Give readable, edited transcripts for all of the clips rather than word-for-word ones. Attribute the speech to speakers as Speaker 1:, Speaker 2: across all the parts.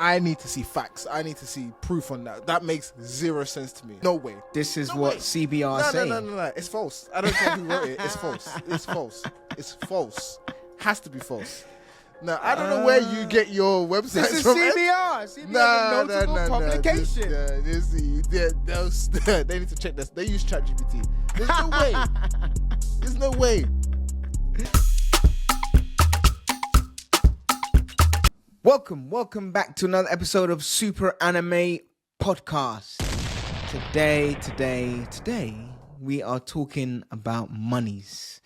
Speaker 1: I need to see facts. I need to see proof on that. That makes zero sense to me. No way.
Speaker 2: This is what CBR is saying.
Speaker 1: No. It's false. I don't care who wrote it. It's false. It's false. It's false. Has to be false. No, I don't know where you get your website
Speaker 2: This is
Speaker 1: from.
Speaker 2: CBR. CBR is a notable publication.
Speaker 1: They need to check this. They use ChatGPT. There's no way. There's no way.
Speaker 2: Welcome back to another episode of Suuuper Anime Podcast. Today, we are talking about monies.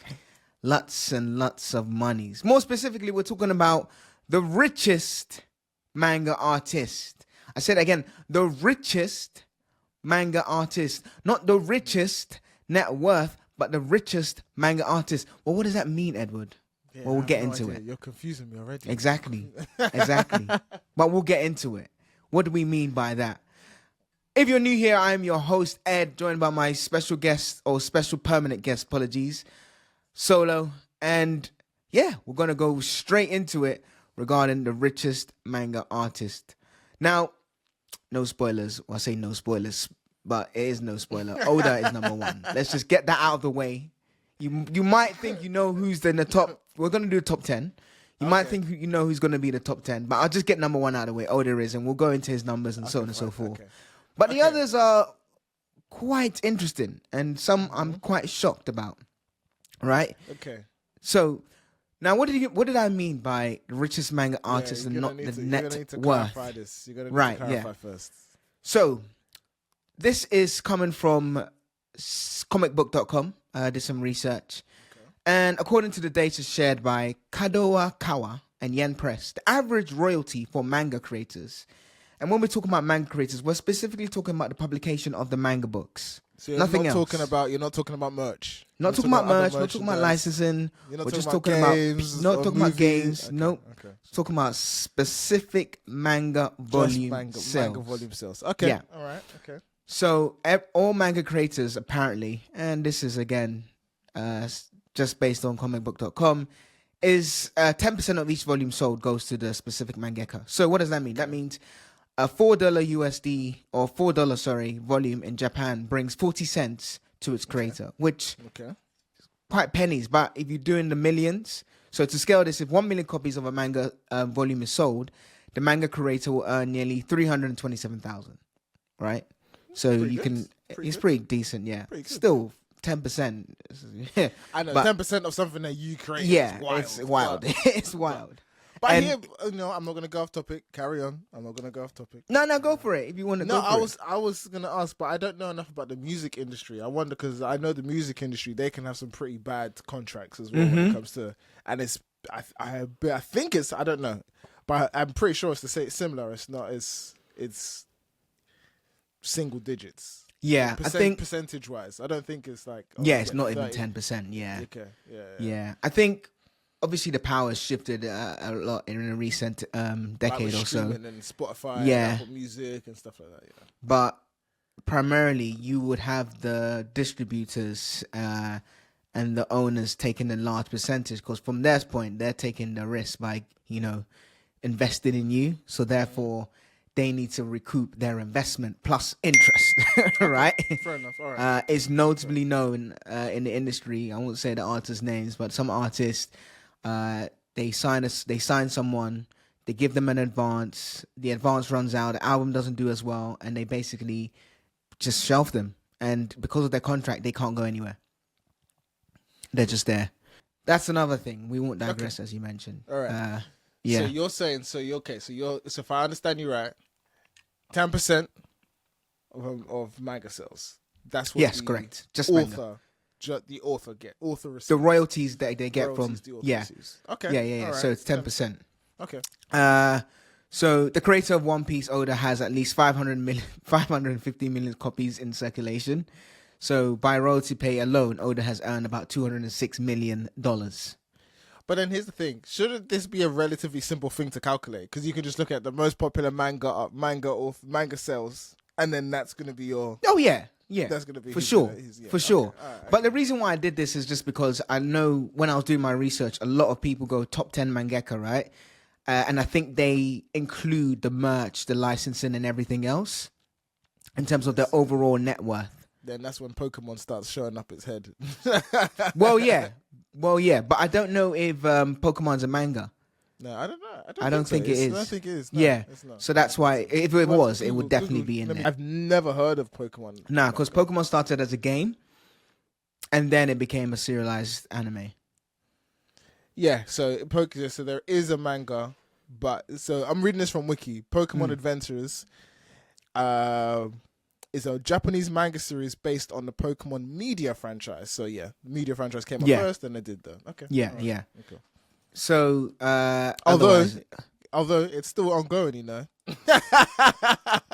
Speaker 2: Lots and lots of monies. More specifically, we're talking about the richest manga artist. I said again, the richest manga artist. Not the richest net worth, but the richest manga artist. Well, what does that mean, Edward?
Speaker 1: Yeah,
Speaker 2: well, we'll get into it.
Speaker 1: You're confusing me already.
Speaker 2: Exactly. But we'll get into it. What do we mean by that? If you're new here, I'm your host, Ed, joined by my special guest, or special permanent guest, apologies, Solo. And yeah, we're going to go straight into it regarding the richest manga artist. Now, no spoilers. Well, I say no spoilers, but it is no spoiler. Oda is number one. Let's just get that out of the way. You might think you know who's in the top. We're going to do top 10. You might think you know who's going to be the top 10, but I'll just get number one out of the way. Oda is, and we'll go into his numbers and so on and so forth. Okay. But the others are quite interesting, and some I'm quite shocked about. Right?
Speaker 1: Okay.
Speaker 2: So now, what did I mean by the richest manga artist and not the net worth?
Speaker 1: You're going to need to clarify first.
Speaker 2: So this is coming from comicbook.com. I did some research. And according to the data shared by Kadoa Kawa and Yen Press, the average royalty for manga creators, and when we're talking about manga creators, we're specifically talking about the publication of the manga books.
Speaker 1: So you're
Speaker 2: Nothing
Speaker 1: not
Speaker 2: else.
Speaker 1: You're not talking about merch.
Speaker 2: Not talking about merch, not talking about licensing.
Speaker 1: We're
Speaker 2: just
Speaker 1: talking
Speaker 2: talking
Speaker 1: about games.
Speaker 2: Not talking about games.
Speaker 1: Okay.
Speaker 2: Nope.
Speaker 1: Okay.
Speaker 2: Talking about specific manga volume sales.
Speaker 1: Manga volume sales. Okay.
Speaker 2: Yeah.
Speaker 1: All right. Okay.
Speaker 2: So all manga creators apparently, and this is again just based on comicbook.com, is 10% of each volume sold goes to the specific mangaka. So what does that mean? That means a $4 USD or $4 volume in Japan brings 40 cents to its creator, which quite pennies. But if you're doing the millions, so to scale this, if 1 million copies of a manga volume is sold, the manga creator will earn nearly 327,000, right? So it's pretty decent, yeah. Still 10%. Yeah.
Speaker 1: I know, 10% of something that you create.
Speaker 2: Yeah,
Speaker 1: is wild.
Speaker 2: It's wild.
Speaker 1: But I'm not going to go off topic. Carry on. I'm not going to go off topic.
Speaker 2: No, go for it. If you want to go for it.
Speaker 1: I was going to ask, but I don't know enough about the music industry. I wonder, because I know the music industry, they can have some pretty bad contracts as well when it comes to, and it's, I think it's, I don't know, but I'm pretty sure it's similar. It's not, it's single digits.
Speaker 2: Yeah, I think
Speaker 1: percentage-wise, I don't think it's like
Speaker 2: it's not 30. Even 10%. Yeah.
Speaker 1: Okay.
Speaker 2: Yeah. I think obviously the power has shifted a lot in a recent decade or so.
Speaker 1: And Spotify, and Apple Music, and stuff like that. Yeah.
Speaker 2: But primarily, you would have the distributors and the owners taking a large percentage, because from their point, they're taking the risk by investing in you. So therefore, they need to recoup their investment plus interest, right?
Speaker 1: Fair enough. All right.
Speaker 2: It's notably known in the industry. I won't say the artists' names, but some artists, they sign someone, they give them an advance. The advance runs out, the album doesn't do as well, and they basically just shelf them. And because of their contract, they can't go anywhere. They're just there. That's another thing. We won't digress, as you mentioned.
Speaker 1: All right.
Speaker 2: Yeah.
Speaker 1: So you're saying, so if I understand you right, 10% of manga sales. That's what
Speaker 2: correct. Just
Speaker 1: the author receives.
Speaker 2: The royalties that they get from
Speaker 1: receives. Okay.
Speaker 2: Yeah. Right. So it's 10%.
Speaker 1: Okay.
Speaker 2: So the creator of One Piece, Oda, has at least 550 million copies in circulation. So by royalty pay alone, Oda has earned about $206 million.
Speaker 1: But then here's the thing: shouldn't this be a relatively simple thing to calculate? Because you can just look at the most popular manga sales, and then that's going to be your.
Speaker 2: Oh yeah.
Speaker 1: That's going to be
Speaker 2: for sure.
Speaker 1: Okay.
Speaker 2: But the reason why I did this is just because I know when I was doing my research, a lot of people go top 10 mangaka, right? And I think they include the merch, the licensing, and everything else in terms of their overall net worth.
Speaker 1: Then that's when Pokemon starts showing up its head.
Speaker 2: Well, yeah. But I don't know if Pokemon's a manga.
Speaker 1: No, I don't know.
Speaker 2: I don't think it is.
Speaker 1: I don't think it is. No,
Speaker 2: Yeah.
Speaker 1: it's not.
Speaker 2: So that's why, if it was, it would definitely be in there.
Speaker 1: I've never heard of Pokemon.
Speaker 2: Nah, because Pokemon started as a game, and then it became a serialized anime.
Speaker 1: Yeah, so there is a manga, but so I'm reading this from Wiki. Pokemon Adventures is a Japanese manga series based on the Pokemon media franchise. So yeah, the media franchise came up first, and they did that. Okay.
Speaker 2: Yeah,
Speaker 1: right.
Speaker 2: yeah.
Speaker 1: Okay.
Speaker 2: So
Speaker 1: although it's still ongoing, you know.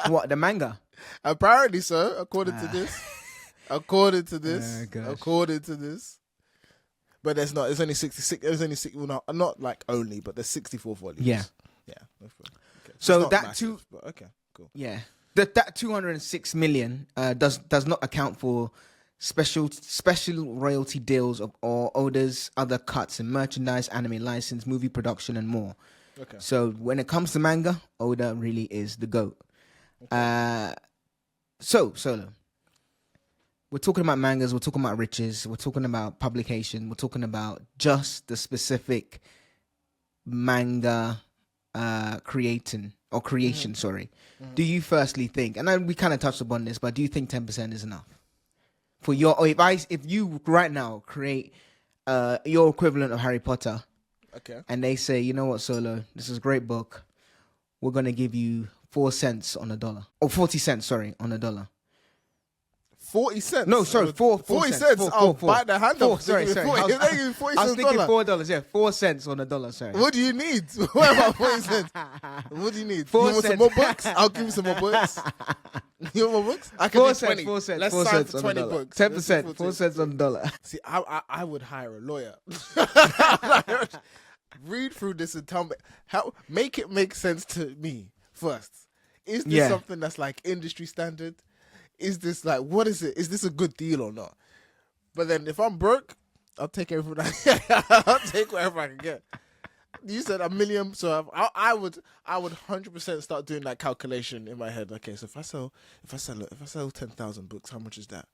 Speaker 2: What, the manga?
Speaker 1: Apparently so, according to this. According to this. But there's not. It's only 66. There's only not like only, but there's 64 volumes.
Speaker 2: Yeah.
Speaker 1: Okay.
Speaker 2: So
Speaker 1: that massive, but okay, cool.
Speaker 2: Yeah. That 206 million does not account for special royalty deals of or orders, other cuts in merchandise, anime license, movie production, and more.
Speaker 1: Okay.
Speaker 2: So when it comes to manga, Oda really is the GOAT. Okay. So Solo, we're talking about mangas, we're talking about riches, we're talking about publication, we're talking about just the specific manga creation. Sorry. Mm-hmm. Do you firstly think, and we kind of touched upon this, but do you think 10% is enough for your? Or if you right now create your equivalent of Harry Potter,
Speaker 1: okay,
Speaker 2: and they say, you know what, Solo, this is a great book, we're gonna give you 4 cents on a dollar, or 40 cents, sorry, on a dollar.
Speaker 1: 40 cents?
Speaker 2: No, sorry, 40 cents.
Speaker 1: I'll bite the hand off.
Speaker 2: Sorry.
Speaker 1: I was
Speaker 2: thinking $4. Yeah, 4 cents on a dollar. Sorry.
Speaker 1: What do you need? What about 40 cents? What do you need?
Speaker 2: 4
Speaker 1: you want
Speaker 2: cents.
Speaker 1: some more books? I'll give you some more books. You want more books? I can
Speaker 2: 4
Speaker 1: do
Speaker 2: cents.
Speaker 1: 20.
Speaker 2: 4 cents.
Speaker 1: Let's
Speaker 2: 4
Speaker 1: sign
Speaker 2: cents
Speaker 1: for
Speaker 2: on
Speaker 1: 20
Speaker 2: a dollar.
Speaker 1: books.
Speaker 2: 10%. 4 cents on a dollar.
Speaker 1: See, I would hire a lawyer. Read through this and tell me make it make sense to me first. Is this something that's like industry standard? Is this like, what is it? Is this a good deal or not? But then if I'm broke, I'll take everything I'll take whatever I can get. You said $1 million, so I would 100% start doing that calculation in my head. Okay, so if I sell 10,000 books, how much is that?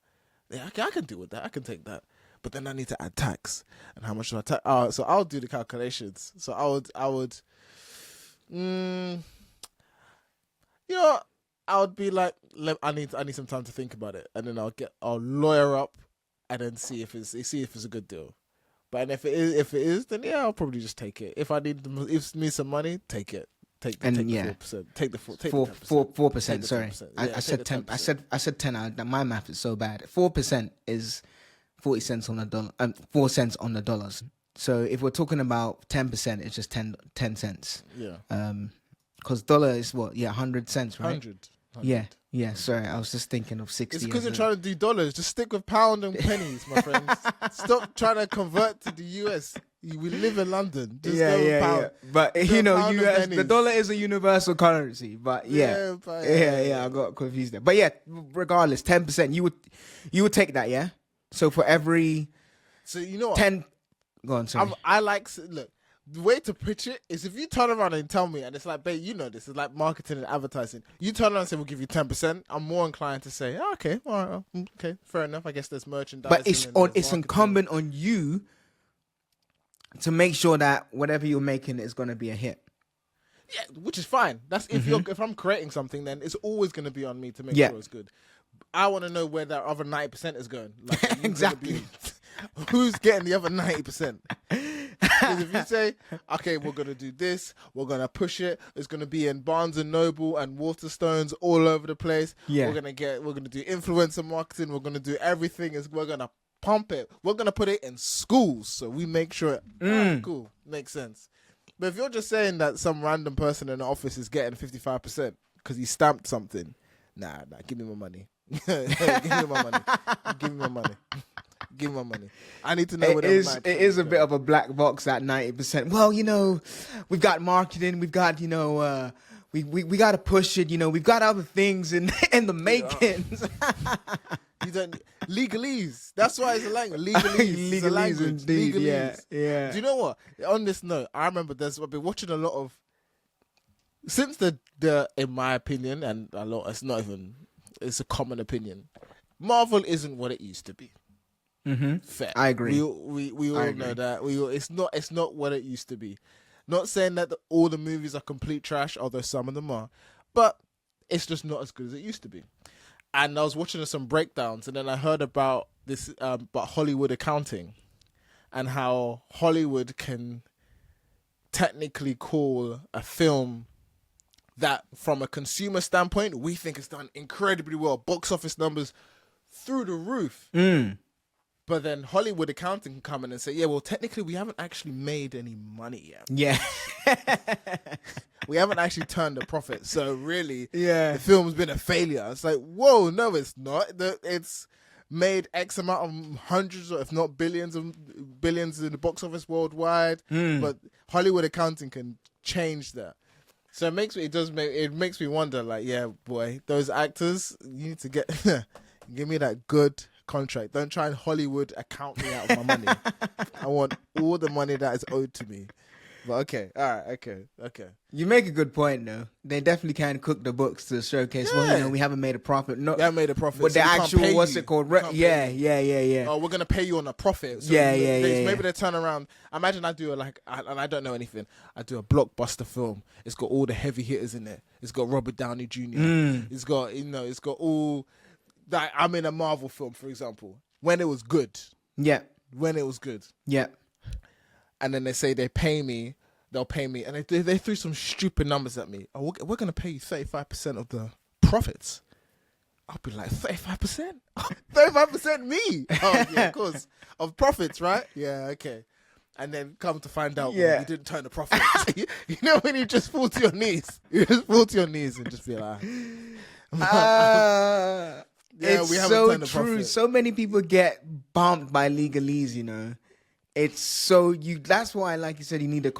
Speaker 1: Yeah, okay, I can deal with that. I can take that. But then I need to add tax. And how much do I tax? So I'll do the calculations. So I would I would be like, I need some time to think about it, and then I'll lawyer up, and then see if it's a good deal. But if it is, then yeah, I'll probably just take it. If I need some money, take it. Take the 4%. Take the
Speaker 2: 4%. Sorry,
Speaker 1: 10%.
Speaker 2: I said 10. I said 10. My math is so bad. 4% is 40 cents on a dollar. 4 cents on the dollars. So if we're talking about 10%, it's just 10 cents.
Speaker 1: Yeah.
Speaker 2: Because dollar is what? Yeah, 100 cents, right?
Speaker 1: 100.
Speaker 2: Yeah. Sorry, I was just thinking of 60.
Speaker 1: It's because you're trying to do dollars. Just stick with pound and pennies, my friends. Stop trying to convert to the US. We live in London. Just go with pound.
Speaker 2: Yeah. But US, the dollar is a universal currency. But I got confused there. But yeah, regardless, 10%. You would take that, yeah. So for every,
Speaker 1: so you know what?
Speaker 2: 10. Go on, sorry.
Speaker 1: Look. The way to pitch it is if you turn around and tell me, and it's like, babe, you know this is like marketing and advertising. You turn around and say, we'll give you 10%. I'm more inclined to say, okay, all right, okay, fair enough. I guess there's merchandise.
Speaker 2: But it's incumbent on you to make sure that whatever you're making is going to be a hit.
Speaker 1: Yeah, which is fine. That's if I'm creating something, then it's always going to be on me to make sure it's good. I want to know where that other 90% is going. Like,
Speaker 2: exactly.
Speaker 1: Who's getting the other 90%? Because if you say, okay, we're going to do this, we're going to push it, it's going to be in Barnes & Noble and Waterstones all over the place. Yeah. We're going to do influencer marketing, we're going to do everything, we're going to pump it. We're going to put it in schools so we make sure, cool, makes sense. But if you're just saying that some random person in the office is getting 55% because he stamped something, nah, give me my money. Give me my money. Give me my money. Give me my money. I need to know what it is.
Speaker 2: It is a bit of a black box at 90%. Well, we've got marketing. We've got, we got to push it. We've got other things in the makings.
Speaker 1: You don't legalese. That's why it's a language. Legalese. It's a language.
Speaker 2: Indeed.
Speaker 1: Legalese.
Speaker 2: Yeah.
Speaker 1: Do you know what? On this note, I remember I've been watching a lot of since the in my opinion, and a lot, it's a common opinion, Marvel isn't what it used to be. Fair.
Speaker 2: I agree.
Speaker 1: We all know that. It's not what it used to be. Not saying that all the movies are complete trash, although some of them are, but it's just not as good as it used to be. And I was watching some breakdowns, and then I heard about this, about Hollywood accounting, and how Hollywood can technically call a film that, from a consumer standpoint, we think it's done incredibly well, box office numbers through the roof. But then Hollywood accounting can come in and say, yeah, well, technically we haven't actually made any money yet.
Speaker 2: Yeah.
Speaker 1: We haven't actually turned a profit. So really, the film's been a failure. It's like, whoa, no, it's not. It's made X amount of hundreds, or if not billions in the box office worldwide. But Hollywood accounting can change that. So it makes me wonder, like, yeah, boy, those actors, you need to give me that good contract. Don't try and Hollywood account me out of my money. I want all the money that is owed to me. But okay, all right, okay.
Speaker 2: You make a good point, though. They definitely can cook the books to showcase.
Speaker 1: Yeah.
Speaker 2: Well, we haven't made a profit. No,
Speaker 1: we haven't made a profit.
Speaker 2: But
Speaker 1: so
Speaker 2: the actual, what's it called? Yeah.
Speaker 1: Oh, we're gonna pay you on a profit. So maybe they turn around. Imagine I do and I don't know anything. I do a blockbuster film. It's got all the heavy hitters in it. It's got Robert Downey Jr. It's got all. Like, I'm in a Marvel film, for example, when it was good.
Speaker 2: Yeah.
Speaker 1: When it was good.
Speaker 2: Yeah.
Speaker 1: And then they say they'll pay me, and they threw some stupid numbers at me. Oh, we're going to pay you 35% of the profits. I'll be like, 35%? 35% me? Oh, yeah, of course. Of profits, right? Yeah, okay. And then come to find out, well, you didn't turn the profit. You know when you just fall to your knees? You just fall to your knees and just be like...
Speaker 2: Yeah, it's so true. So many people get bumped by legalese, It's so that's why, like you said, you need a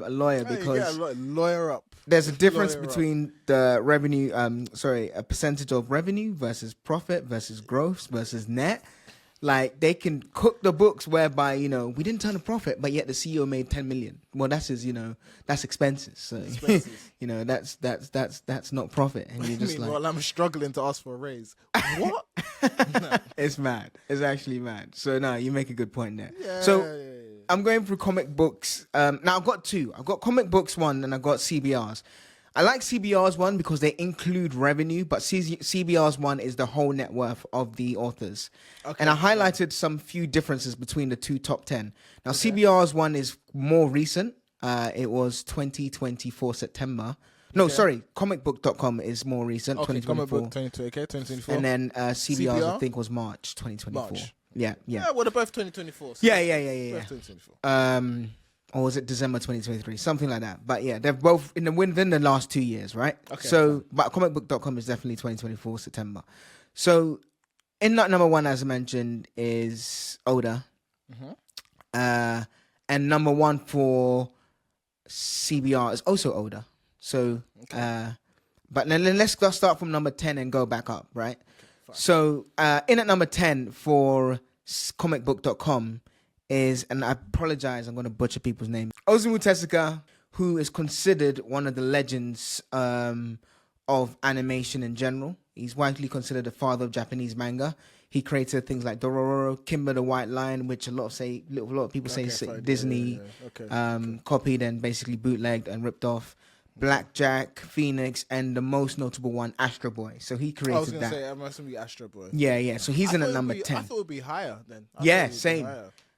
Speaker 2: lawyer, because
Speaker 1: lawyer up.
Speaker 2: There's a difference between the revenue, a percentage of revenue versus profit versus gross versus net. Like, they can cook the books whereby, we didn't turn a profit, but yet the CEO made 10 million. Well, that's his, that's expenses. So, that's not profit. And you're just
Speaker 1: well, I'm struggling to ask for a raise. What?
Speaker 2: No. It's mad. It's actually mad. So, no, you make a good point there. Yeah. I'm going through comic books. Now, I've got two. I've got comic books one, and I've got CBRs. I like CBR's one because they include revenue, but CBR's one is the whole net worth of the authors. Okay. And I highlighted some few differences between the two top 10. Now, CBR's one is more recent. It was 2024 September. No, sorry, comicbook.com is more recent, 2024.
Speaker 1: Comic book 2024.
Speaker 2: And then CBR's, I think, was March 2024.
Speaker 1: March.
Speaker 2: Yeah.
Speaker 1: Yeah, well, they're both 2024. So
Speaker 2: Yeah.
Speaker 1: Both 2024.
Speaker 2: Or was it December 2023? Something like that. But yeah, they're both within the last 2 years, right? Okay. So, but comicbook.com is definitely 2024 September. So, in that number one, as I mentioned, is Oda. And number one for CBR is also Oda. So, but then let's start from number 10 and go back up, right? Okay, so, in at number 10 for comicbook.com is, and I apologize, I'm going to butcher people's names, Osamu Tezuka, who is considered one of the legends of animation in general. He's widely considered the father of Japanese manga. He created things like Dororo, Kimba the White Lion, which a lot of people say Disney copied and basically bootlegged and ripped off. Blackjack, Phoenix, and the most notable one, Astro Boy. So he created that. I was going to say, I'm assuming Astro Boy. Yeah. So he's in at number 10.
Speaker 1: I thought it would be higher then.
Speaker 2: Same.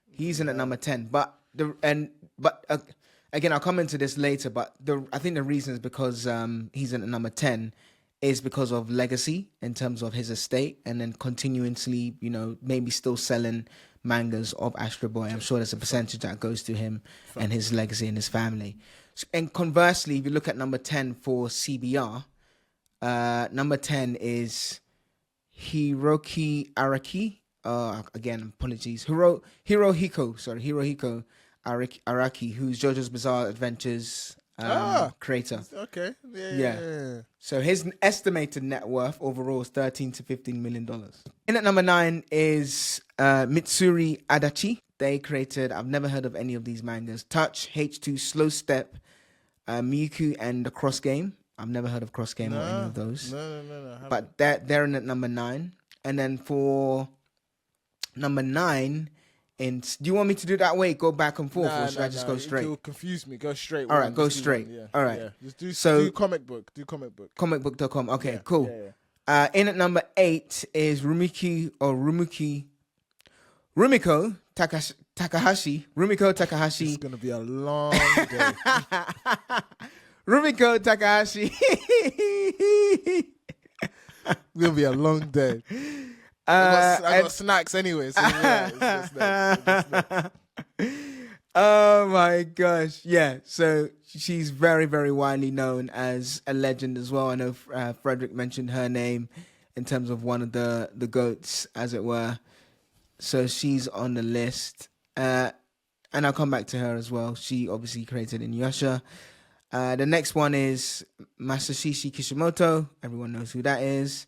Speaker 2: He's in at number 10. Again, I'll come into this later, but I think the reason is because he's in at number 10 is because of legacy in terms of his estate, and then continuously, maybe still selling mangas of Astro Boy. I'm sure there's a percentage that goes to him and his legacy and his family. And conversely, if you look at number 10 for CBR, number 10 is Hiroki Araki. Again, apologies. Hirohiko Araki, who's JoJo's Bizarre Adventures creator.
Speaker 1: Okay.
Speaker 2: Yeah. So his estimated net worth overall is $13 to $15 million. In at number 9 is Mitsuri Adachi. They created, I've never heard of any of these mangas, Touch, H2, Slow Step, Miyuku and the Cross Game. I've never heard of Cross Game or any of those.
Speaker 1: No.
Speaker 2: But they're in at number 9. And then for number 9, do you want me to do that way? Go back and forth, or should I just go straight?
Speaker 1: It will confuse me. Go straight.
Speaker 2: All right, go straight.
Speaker 1: Yeah.
Speaker 2: All right.
Speaker 1: Yeah. Just do comic book. Do comic book.
Speaker 2: Comicbook.com. Okay, cool.
Speaker 1: Yeah.
Speaker 2: In at number 8 is Rumiko Takahashi. Rumiko Takahashi.
Speaker 1: It's gonna be a long day.
Speaker 2: Rumiko Takahashi.
Speaker 1: It's gonna be a long day. I got snacks anyway. So it's next.
Speaker 2: Oh my gosh. Yeah. So she's very, very widely known as a legend as well. I know Frederick mentioned her name in terms of one of the GOATs, as it were. So she's on the list. And I'll come back to her as well. She obviously created Inuyasha. The next one is Masashi Kishimoto. Everyone knows who that is.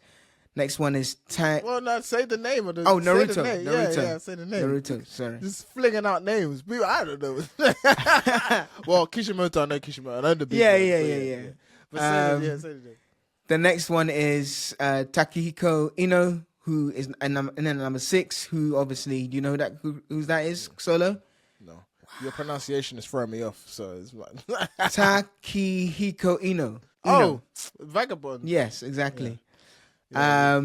Speaker 2: Next one is
Speaker 1: Well, no, say the name of the.
Speaker 2: Naruto.
Speaker 1: Say the name.
Speaker 2: Naruto.
Speaker 1: Yeah, say the name.
Speaker 2: Naruto. Sorry.
Speaker 1: Just flinging out names. I don't know. Well, Kishimoto, I know Kishimoto. I know the big
Speaker 2: Yeah.
Speaker 1: But say the name.
Speaker 2: The next one is Takehiko Ino, who is and then number 6, who obviously, do you know who that is? Solo?
Speaker 1: No. Your pronunciation is throwing me off, so it's like
Speaker 2: Takehiko Ino.
Speaker 1: Oh, Vagabond.
Speaker 2: Yes, exactly.
Speaker 1: Yeah.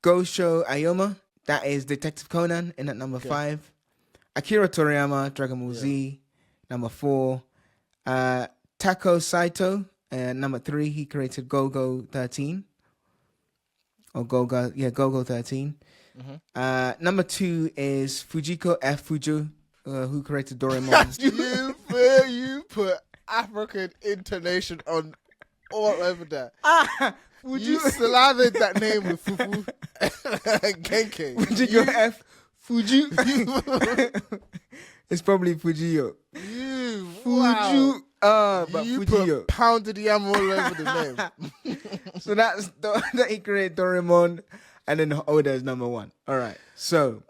Speaker 2: Gosho Ayoma, that is Detective Conan, in at number 5. Akira Toriyama, Dragon Ball Z, number 4. Tako Saito, number 3. He created Go-Go 13. Or Go-Go 13. Mm-hmm. Number 2 is Fujiko F. Fuju, who created Doraemon.
Speaker 1: You put African intonation on all over that. You salivated that name with Fufu Genke.
Speaker 2: Fujiko F. Fuju. It's probably Fujio. Fuju. But
Speaker 1: you
Speaker 2: Fujio.
Speaker 1: put pounded yam all over the name.
Speaker 2: So that's that he created Doraemon, and then Oda is number 1. All right. So,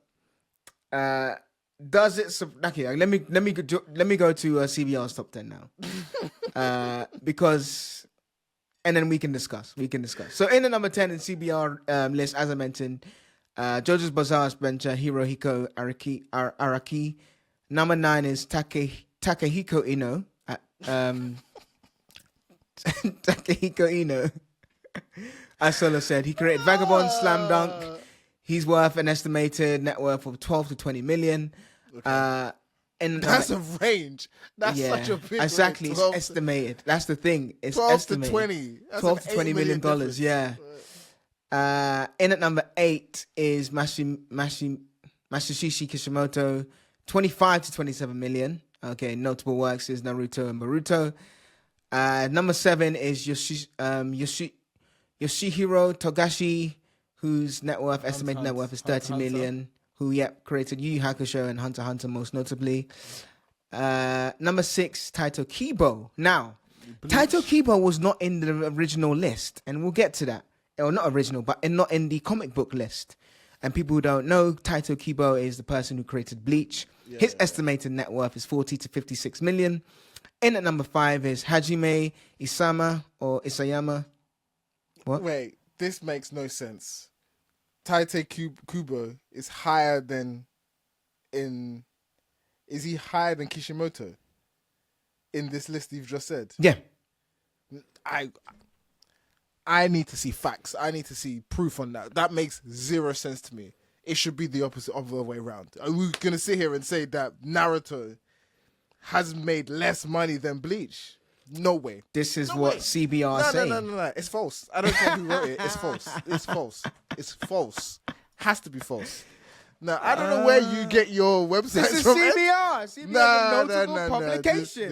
Speaker 2: does it? Okay, let me go to CBR's top 10 now, because, and then we can discuss. So in the number 10 in CBR list, as I mentioned, JoJo's Bizarre Adventure, Hirohiko Araki. Number 9 is Takehiko Ino. Takehiko Ino. As Solo said, he created Vagabond, Slam Dunk. He's worth an estimated net worth of 12 to 20 million.
Speaker 1: Okay. That's a range. That's such a big
Speaker 2: exactly.
Speaker 1: range.
Speaker 2: It's estimated. That's the thing. It's
Speaker 1: 12
Speaker 2: estimated.
Speaker 1: to 20. That's
Speaker 2: 12 to 20 million dollars. Yeah. In at number 8 is Masashishi Kishimoto, 25 to 27 million. Okay, notable works is Naruto and Boruto. Number 7 is Yoshihiro Togashi, whose estimated net worth is 30 million. Who created Yu Yu Hakusho and Hunter x Hunter most notably. Number 6, Taito Kibo. Now, Taito Kibo was not in the original list, and we'll get to that. Or not original, but not in the comic book list. And people who don't know, Taito Kibo is the person who created Bleach. His estimated net worth is 40 to 56 million. In at number 5 is Hajime Isayama. What?
Speaker 1: Wait, this makes no sense. Taite Kubo is higher than is he higher than Kishimoto in this list you've just said?
Speaker 2: Yeah.
Speaker 1: I need to see facts. I need to see proof on that. That makes zero sense to me. It should be the opposite, other way around. Are we going to sit here and say that Naruto has made less money than Bleach? No way.
Speaker 2: This is what CBR is saying.
Speaker 1: No. It's false. I don't care who wrote it. It's false. It's false. It's false. Has to be false. Now, I don't know where you get your website
Speaker 2: from. This is CBR. CBR is a notable publication.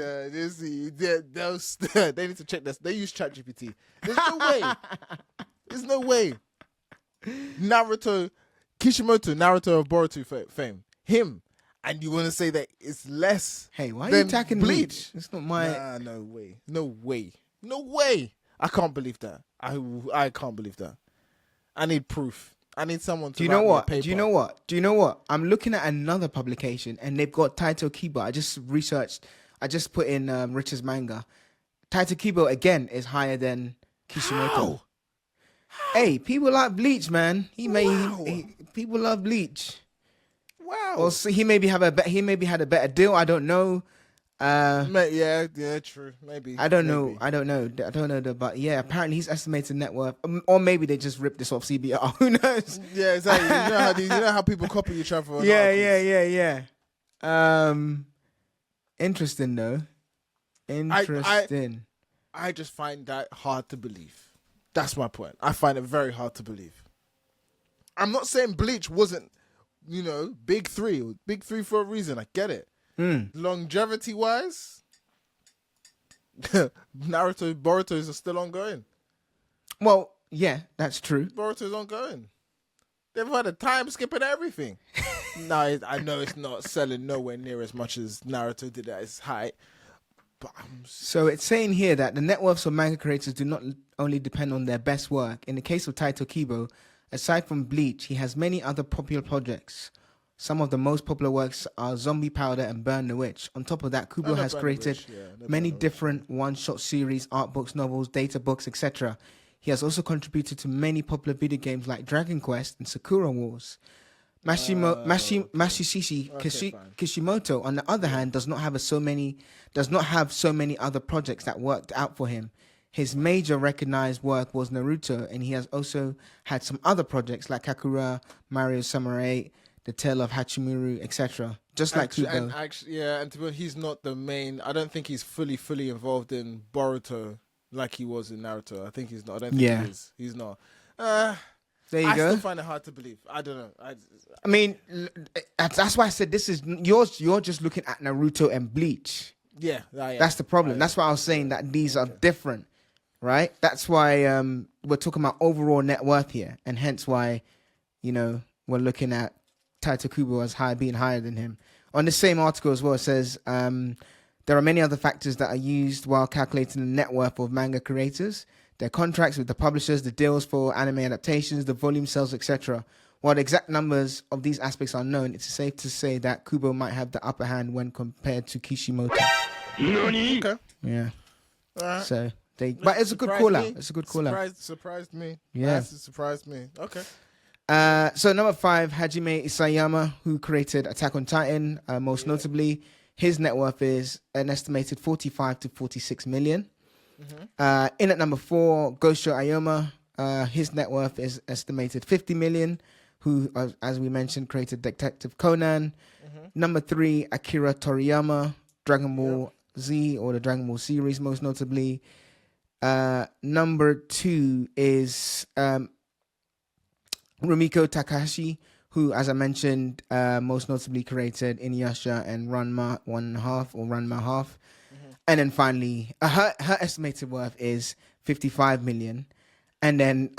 Speaker 1: They need to check this. They use ChatGPT. There's no way. There's no way. Kishimoto, Naruto of Boruto fame. Him. And you want to say that it's less?
Speaker 2: Hey, why are you attacking Bleach? It's not my.
Speaker 1: Nah, no way. I can't believe that. I can't believe that. I need proof. I need someone to.
Speaker 2: Do you know what? I'm looking at another publication, and they've got Taito Kiba. I just researched I just put in Richest Manga. Taito Kubo again is higher than Kishimoto. Hey, people like Bleach, man. People love Bleach.
Speaker 1: Wow.
Speaker 2: Or so he maybe had a better deal. I don't know.
Speaker 1: Yeah, true. Maybe.
Speaker 2: I don't know. But yeah, apparently he's estimated net worth, or maybe they just ripped this off CBR. Who knows?
Speaker 1: Yeah, exactly. You know how people copy each other. On
Speaker 2: Yeah. Interesting though. Interesting.
Speaker 1: I just find that hard to believe. That's my point. I find it very hard to believe. I'm not saying Bleach wasn't, big three. Big three for a reason. I get it. Longevity wise, Boruto's are still ongoing.
Speaker 2: Well, yeah, that's true.
Speaker 1: Boruto's ongoing. They've had a time skip and everything. No, I know it's not selling nowhere near as much as Naruto did at its height. But
Speaker 2: so it's saying here that the net worths of manga creators do not only depend on their best work. In the case of Taito Kubo, aside from Bleach, he has many other popular projects. Some of the most popular works are Zombie Powder and Burn the Witch. On top of that, Kubo has created many different one-shot series, art books, novels, data books, etc. He has also contributed to many popular video games like Dragon Quest and Sakura Wars. Kishimoto, on the other hand, does not have so many other projects that worked out for him. His major recognized work was Naruto, and he has also had some other projects like Kakura, Mario Samurai 8, The Tale of Hachimaru, etc. Just like Kubo.
Speaker 1: And to be honest, he's not the main. I don't think he's fully involved in Boruto like he was in Naruto. I think he's not. I don't think he is. He's not. There you go. I still find it hard to believe. I don't know.
Speaker 2: I mean, that's why I said this is yours. You're just looking at Naruto and Bleach.
Speaker 1: Yeah,
Speaker 2: that's the problem. That's why I was saying that these are different, right? That's why we're talking about overall net worth here, and hence why, we're looking at Taito Kubo as being higher than him. On the same article as well, it says there are many other factors that are used while calculating the net worth of manga creators. Their contracts with the publishers, the deals for anime adaptations, the volume sales, etc. While the exact numbers of these aspects are known, it's safe to say that Kubo might have the upper hand when compared to Kishimoto.
Speaker 1: Okay.
Speaker 2: Yeah.
Speaker 1: Right.
Speaker 2: So but it's a good call out. It's a good call out.
Speaker 1: Surprised me.
Speaker 2: Yeah.
Speaker 1: It surprised me. Okay.
Speaker 2: So number 5, Hajime Isayama, who created Attack on Titan, most notably, his net worth is an estimated 45 to 46 million. In at number 4, Gosho Ayoma, his net worth is estimated 50 million, who, as we mentioned, created Detective Conan. Number 3, Akira Toriyama, Dragon Ball Z, or the Dragon Ball series, most notably. Number 2 is Rumiko Takahashi, who, as I mentioned, most notably created Inuyasha and Ranma 1/2 or Ranma half. And then finally, her estimated worth is 55 million. And then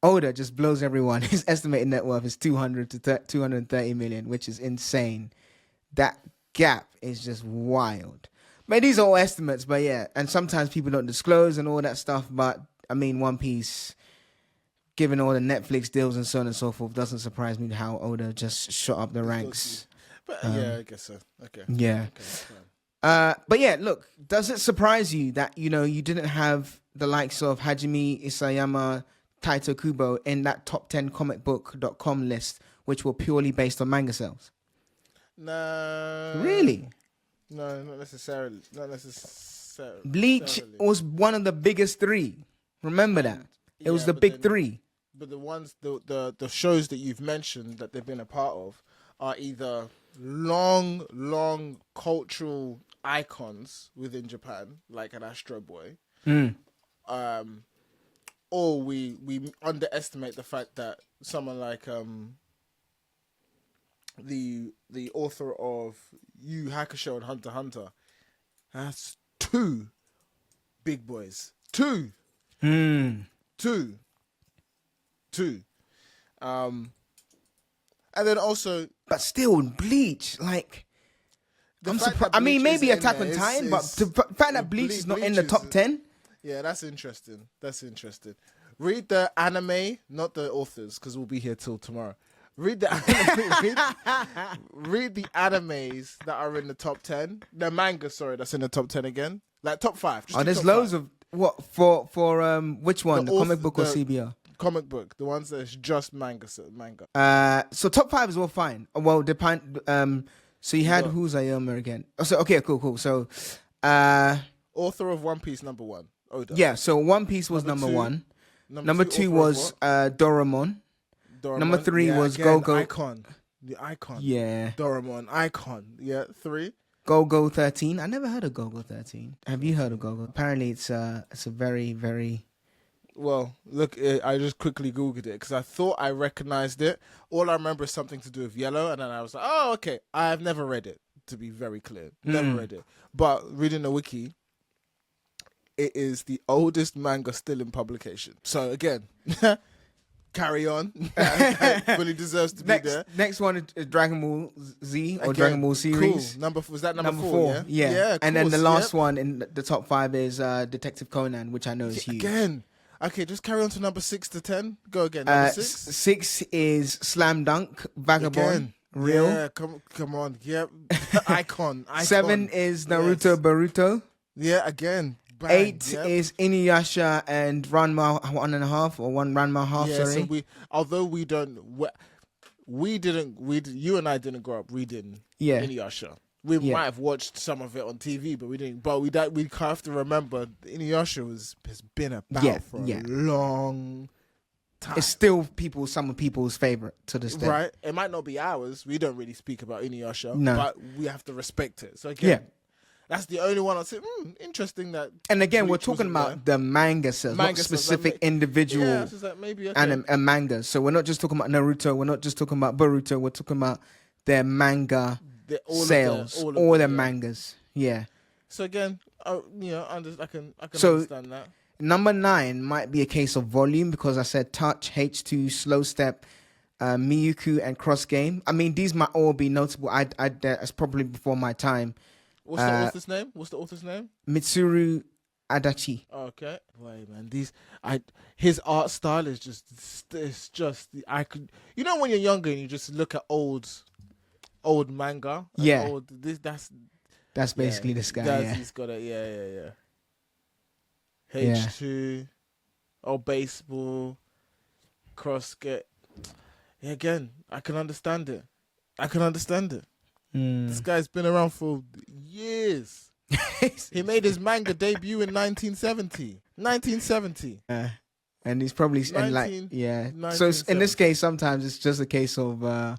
Speaker 2: Oda just blows everyone. His estimated net worth is 200 to 230 million, which is insane. That gap is just wild. But these are all estimates, but yeah. And sometimes people don't disclose and all that stuff. But I mean, One Piece, given all the Netflix deals and so on and so forth, doesn't surprise me how Oda just shot up the ranks.
Speaker 1: But yeah, I guess so. Okay.
Speaker 2: Yeah.
Speaker 1: Okay,
Speaker 2: but yeah, look, does it surprise you that, you didn't have the likes of Hajime Isayama, Taito Kubo in that top 10 comicbook.com list, which were purely based on manga sales?
Speaker 1: No.
Speaker 2: Really?
Speaker 1: No, not necessarily.
Speaker 2: Bleach was one of the biggest 3. Remember that. It was the big 3.
Speaker 1: But the ones, the shows that you've mentioned that they've been a part of are either long cultural icons within Japan, like an Astro Boy, or we underestimate the fact that someone like the author of Yu Yu Hakusho and Hunter x Hunter has 2 big boys. 2. And then also,
Speaker 2: but still, Bleach, like, I'm surprised. I mean, maybe Attack on Titan, but to find that Bleach is not in the top 10.
Speaker 1: Yeah, that's interesting. Read the anime, not the authors, because we'll be here till tomorrow. read the read the animes that are in the top 10. The manga, sorry, that's in the top 10 again. Like top 5. Just
Speaker 2: there's
Speaker 1: top
Speaker 2: loads
Speaker 1: 5.
Speaker 2: of what for which one? The comic book or
Speaker 1: the
Speaker 2: CBR?
Speaker 1: Comic book, the ones that's just manga.
Speaker 2: So top 5 is all fine. Well, depend. So you had who's Ayoma again? Oh, so okay, cool. So,
Speaker 1: author of One Piece, number 1. Oda.
Speaker 2: Yeah. So One Piece was number 1. Number 2 was Doraemon. Number 3 was Go-Go.
Speaker 1: The icon.
Speaker 2: Yeah.
Speaker 1: Doraemon, icon. Yeah, 3.
Speaker 2: Go-Go 13. I never heard of Go-Go 13. Have you heard of Go-Go? Apparently, it's a very, very...
Speaker 1: Well, look, I just quickly Googled it because I thought I recognized it. All I remember is something to do with yellow, and then I was like, oh, okay. I have never read it, to be very clear. Never read it. But reading the wiki, it is the oldest manga still in publication. So, again... Carry on. Fully deserves to be there.
Speaker 2: Next one is Dragon Ball Z or Dragon Ball series.
Speaker 1: Cool. Was that number 4?
Speaker 2: Yeah. And then the last one in the top 5 is Detective Conan, which I know is huge.
Speaker 1: Again. Okay, just carry on to number 6 to 10. Go again. Number 6.
Speaker 2: 6 is Slam Dunk, Vagabond. Again. Real.
Speaker 1: Yeah, come on. Yep. Icon.
Speaker 2: 7 is Naruto Boruto.
Speaker 1: Yeah, again. Bang.
Speaker 2: 8 is Inuyasha and Ranma 1.5 or 1 Ranma half.
Speaker 1: Yeah,
Speaker 2: sorry.
Speaker 1: so you and I didn't grow up reading Inuyasha. We might have watched some of it on TV, but we didn't. But we have to remember Inuyasha has been about for a long time.
Speaker 2: It's still some people's favorite to this day.
Speaker 1: Right? It might not be ours. We don't really speak about Inuyasha, but we have to respect it. So again. Yeah. That's the only one I'd say, interesting that...
Speaker 2: And again, we're talking about the manga sales, not specific individual manga. So we're not just talking about Naruto, we're not just talking about Boruto, we're talking about their manga sales, all their mangas. Yeah.
Speaker 1: So again, I can understand that.
Speaker 2: Number 9 might be a case of volume because I said Touch, H2, Slow Step, Miyuku, and Cross Game. I mean, these might all be notable. That's probably before my time.
Speaker 1: What's the author's name?
Speaker 2: Mitsuru Adachi.
Speaker 1: Okay. Wait, man. His art style is just when you're younger and you just look at old manga.
Speaker 2: Yeah.
Speaker 1: That's
Speaker 2: basically this guy.
Speaker 1: He's got it. Yeah. H2, baseball, crossget. Yeah, again, I can understand it. This guy's been around for years. He made his manga debut in 1970.
Speaker 2: And he's probably So in this case, sometimes it's just a case of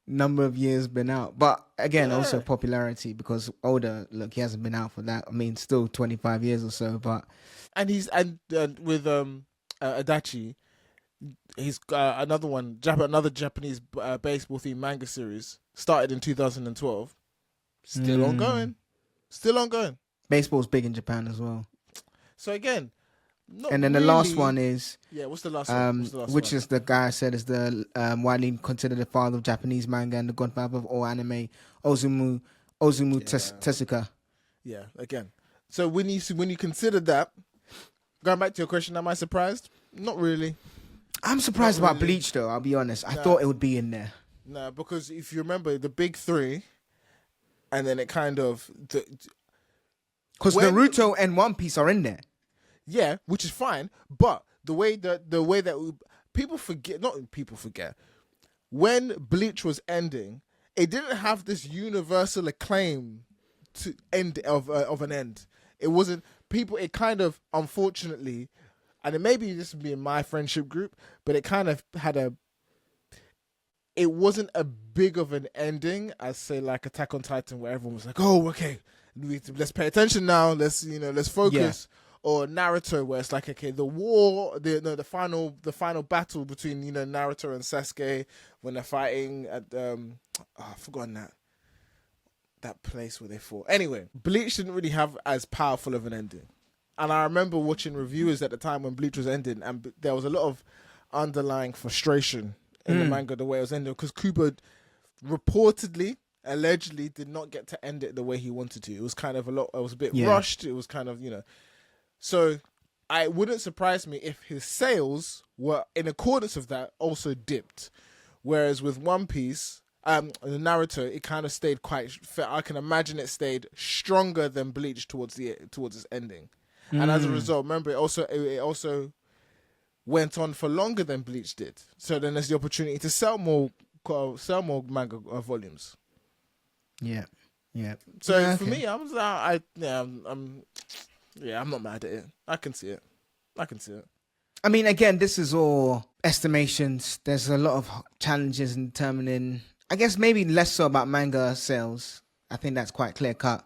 Speaker 2: number of years been out. But again, also popularity because he hasn't been out for that. I mean, still 25 years or so. But
Speaker 1: with Adachi, he's got another Japanese baseball themed manga series started in 2012. Still ongoing.
Speaker 2: Baseball's big in Japan as well.
Speaker 1: So again,
Speaker 2: and then the last one is
Speaker 1: what's the last one?
Speaker 2: Which is the guy I said is the widely considered the father of Japanese manga and the godfather of all anime, Osamu Tezuka.
Speaker 1: Yeah, again. So when you consider that, going back to your question, am I surprised? Not really.
Speaker 2: I'm surprised about Bleach though, I'll be honest. I thought it would be in there.
Speaker 1: No, because if you remember the big 3, and then it kind of...
Speaker 2: Because Naruto and One Piece are in there.
Speaker 1: Yeah, which is fine. But the way that people forget, when Bleach was ending, it didn't have this universal acclaim to end of an end. It wasn't people. It kind of, unfortunately, and it maybe this would be in my friendship group, but it kind of had it wasn't a big of an ending as say like Attack on Titan, where everyone was like, "Oh, okay, let's pay attention now. Let's focus." Yeah. Or Naruto, where it's like, okay, the final battle between Naruto and Sasuke when they're fighting at I've forgotten that place where they fought. Anyway, Bleach didn't really have as powerful of an ending, and I remember watching reviewers at the time when Bleach was ending, and there was a lot of underlying frustration in the manga the way it was ending because Kubo reportedly, allegedly, did not get to end it the way he wanted to. It was kind of it was a bit rushed. It was kind of So it wouldn't surprise me if his sales were in accordance with that also dipped, Whereas with One Piece, Naruto, it kind of stayed I can imagine it stayed stronger than Bleach towards its ending, and as a result, remember it also went on for longer than Bleach did. So then there's the opportunity to sell more manga volumes.
Speaker 2: Yeah.
Speaker 1: So for me, I'm not mad at it. I can see it.
Speaker 2: I mean, again, this is all estimations. There's a lot of challenges in determining, I guess maybe less so about manga sales. I think that's quite clear cut.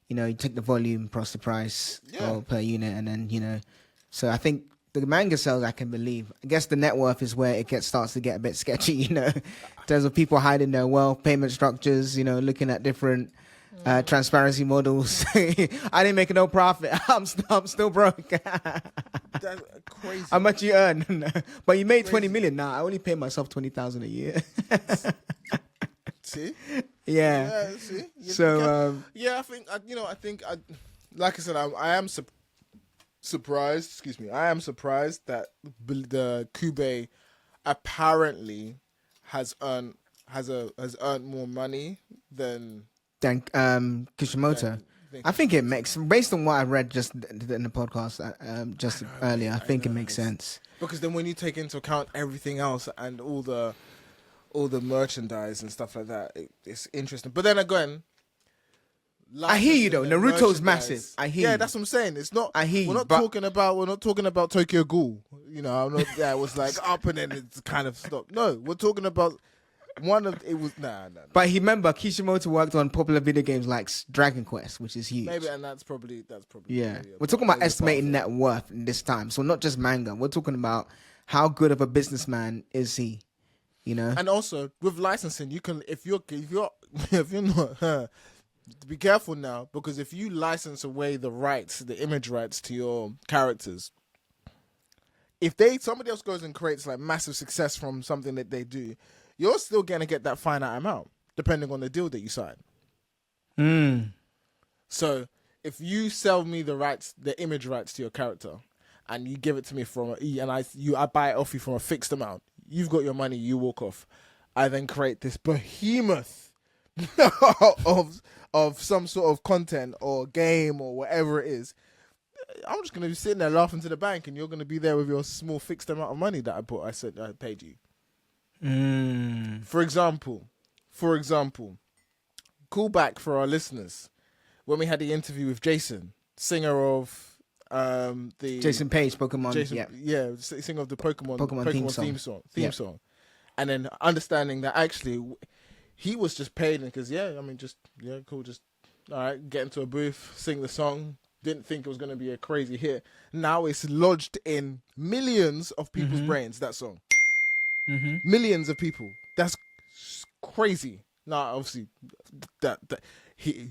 Speaker 2: You take the volume plus the price or per unit, and then, so I think the manga sales I can believe. I guess the net worth is where it starts to get a bit sketchy, in terms of people hiding their wealth, payment structures, looking at different transparency models. I didn't make no profit. I'm still broke.
Speaker 1: That's crazy.
Speaker 2: How much you earn? But you made 20 million. Now I only pay myself 20,000 a year.
Speaker 1: See?
Speaker 2: Yeah.
Speaker 1: See?
Speaker 2: So
Speaker 1: I think like I said, I am surprised. Excuse me. I am surprised that the Kube apparently has earned more money than
Speaker 2: Kishimoto. I think it makes, based on what I read just in the podcast earlier, I think it makes sense.
Speaker 1: Because then when you take into account everything else and all the merchandise and stuff like that, it's interesting. But then again,
Speaker 2: I hear you though. Naruto's massive. I hear you.
Speaker 1: Yeah, that's what I'm saying. It's not.
Speaker 2: I hear you.
Speaker 1: We're not talking about Tokyo Ghoul. I'm not. That was like up and then it's kind of stopped. No, we're talking about. It was nah.
Speaker 2: But remember, Kishimoto worked on popular video games like Dragon Quest, which is huge.
Speaker 1: Maybe, and that's probably.
Speaker 2: Yeah, we're talking about estimating net worth in this time, so not just manga. We're talking about how good of a businessman is he,
Speaker 1: And also with licensing, you can if you're not. Be careful now, because if you license away the image rights to your characters, if somebody else goes and creates like massive success from something that they do, you're still going to get that finite amount, depending on the deal that you sign. So if you sell me the image rights to your character, and you give it to me I buy it off you from a fixed amount, you've got your money, you walk off. I then create this behemoth of some sort of content or game or whatever it is. I'm just going to be sitting there laughing to the bank, and you're going to be there with your small fixed amount of money that I said I paid you. For example, call back for our listeners when we had the interview with Jason, singer of the
Speaker 2: Jason Page Pokemon,
Speaker 1: singer of the Pokemon theme song, and then understanding that actually he was just paid because cool, just all right, get into a booth, sing the song. Didn't think it was going to be a crazy hit. Now it's lodged in millions of people's brains. That song. Millions of people. That's crazy. Now, obviously, that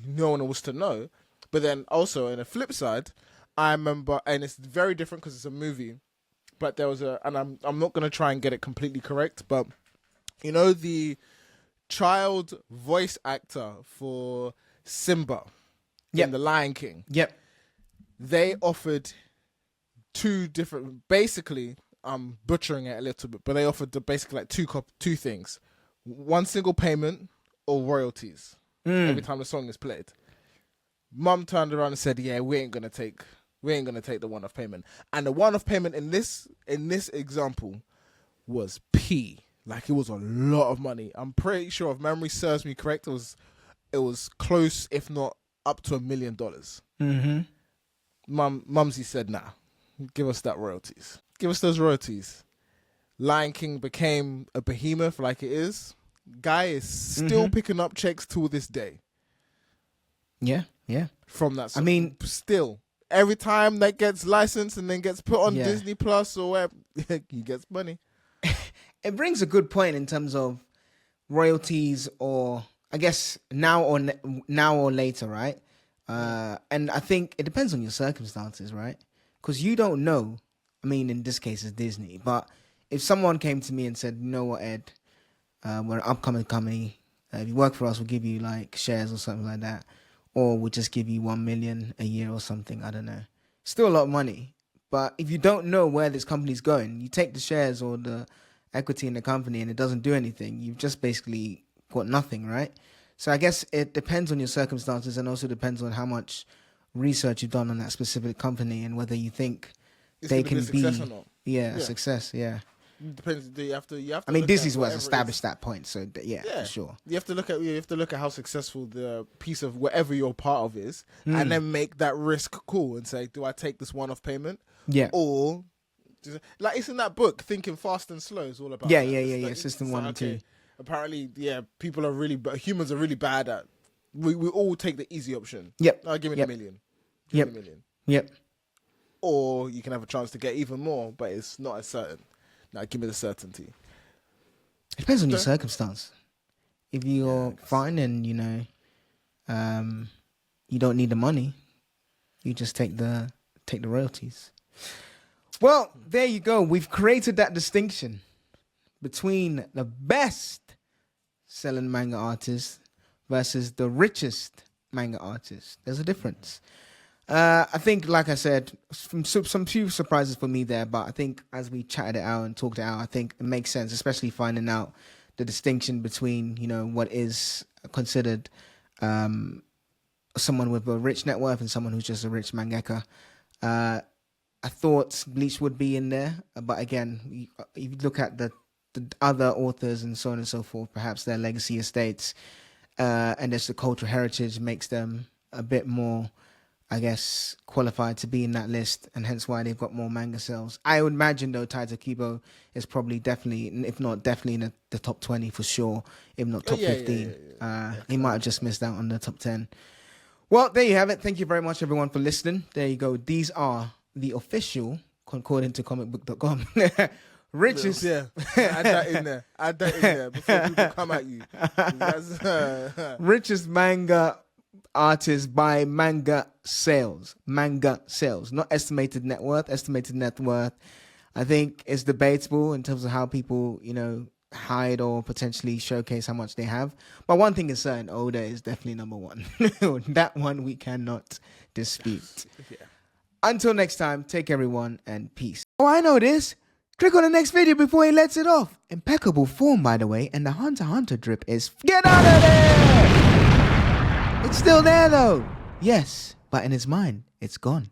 Speaker 1: no one was to know. But then also, on the flip side, I remember, and it's very different because it's a movie. But there was and I'm not gonna try and get it completely correct, but the child voice actor for Simba in The Lion King.
Speaker 2: Yep.
Speaker 1: They offered two different, basically. I'm butchering it a little bit, but they offered basically like two things: one single payment or royalties every time the song is played. Mum turned around and said, "Yeah, we ain't gonna take the one-off payment." And the one-off payment in this example was P. Like it was a lot of money. I'm pretty sure, if memory serves me correct, it was close, if not up to $1 million. Mumsy said, "Nah, give us that royalties. Give us those royalties." Lion King became a behemoth like it is. Guy is still picking up checks to this day.
Speaker 2: Yeah.
Speaker 1: From that song.
Speaker 2: I mean,
Speaker 1: still, every time that gets licensed and then gets put on Disney Plus or whatever, he gets money.
Speaker 2: It brings a good point in terms of royalties, or I guess now or later, right? And I think it depends on your circumstances, right? Because you don't know. I mean, in this case, it's Disney. But if someone came to me and said, "You know what, Ed? We're an upcoming company. If you work for us, we'll give you like shares or something like that, or we'll just give you $1 million a year or something." I don't know. Still a lot of money. But if you don't know where this company's going, you take the shares or the equity in the company and it doesn't do anything, you've just basically got nothing, right? So I guess it depends on your circumstances and also depends on how much research you've done on that specific company and whether you think they can be
Speaker 1: a success or not.
Speaker 2: a success. Yeah.
Speaker 1: Depends. You have to.
Speaker 2: I mean,
Speaker 1: look
Speaker 2: Disney's
Speaker 1: at
Speaker 2: was
Speaker 1: whatever it
Speaker 2: established
Speaker 1: is.
Speaker 2: that point, so for sure.
Speaker 1: You have to look at how successful the piece of whatever you're part of is, and then make that risk cool and say, do I take this one-off payment?
Speaker 2: Yeah.
Speaker 1: Or like it's in that book, Thinking Fast and Slow is all about.
Speaker 2: Yeah,
Speaker 1: that.
Speaker 2: yeah. System 1 and 2.
Speaker 1: Apparently, people are humans are really bad at. We all take the easy option.
Speaker 2: Yep.
Speaker 1: Oh, give me the million.
Speaker 2: Yep.
Speaker 1: Give me the million.
Speaker 2: Yep.
Speaker 1: Or you can have a chance to get even more, but it's not as certain. Now, give me the certainty.
Speaker 2: It depends on your circumstance. If you're fine and you don't need the money, you just take the royalties. Well, there you go. We've created that distinction between the best selling manga artist versus the richest manga artist. There's a difference. I think, like I said, some few surprises for me there, but I think as we chatted it out and talked it out, I think it makes sense, especially finding out the distinction between, what is considered someone with a rich net worth and someone who's just a rich mangaka. I thought Bleach would be in there, but again, if you look at the other authors and so on and so forth, perhaps their legacy estates, and just the cultural heritage makes them a bit more, I guess, qualified to be in that list, and hence why they've got more manga sales. I would imagine, though, Taito Kibo is probably definitely, if not definitely in the top 20 for sure, if not top 15. He might have just missed out on the top 10. Well, there you have it. Thank you very much, everyone, for listening. There you go. These are the official, according to comicbook.com, richest...
Speaker 1: Yeah, add that in there before people come at you.
Speaker 2: Richest manga artist by manga sales, not estimated net worth. Estimated net worth, I think, is debatable in terms of how people, hide or potentially showcase how much they have. But one thing is certain, Oda is definitely number one. That one we cannot dispute.
Speaker 1: Yeah.
Speaker 2: Until next time, take care, everyone, and peace. Oh, I know this. Click on the next video before he lets it off. Impeccable form, by the way, and the Hunter x Hunter drip is... Get out of there! It's still there, though. Yes, but in his mind, it's gone.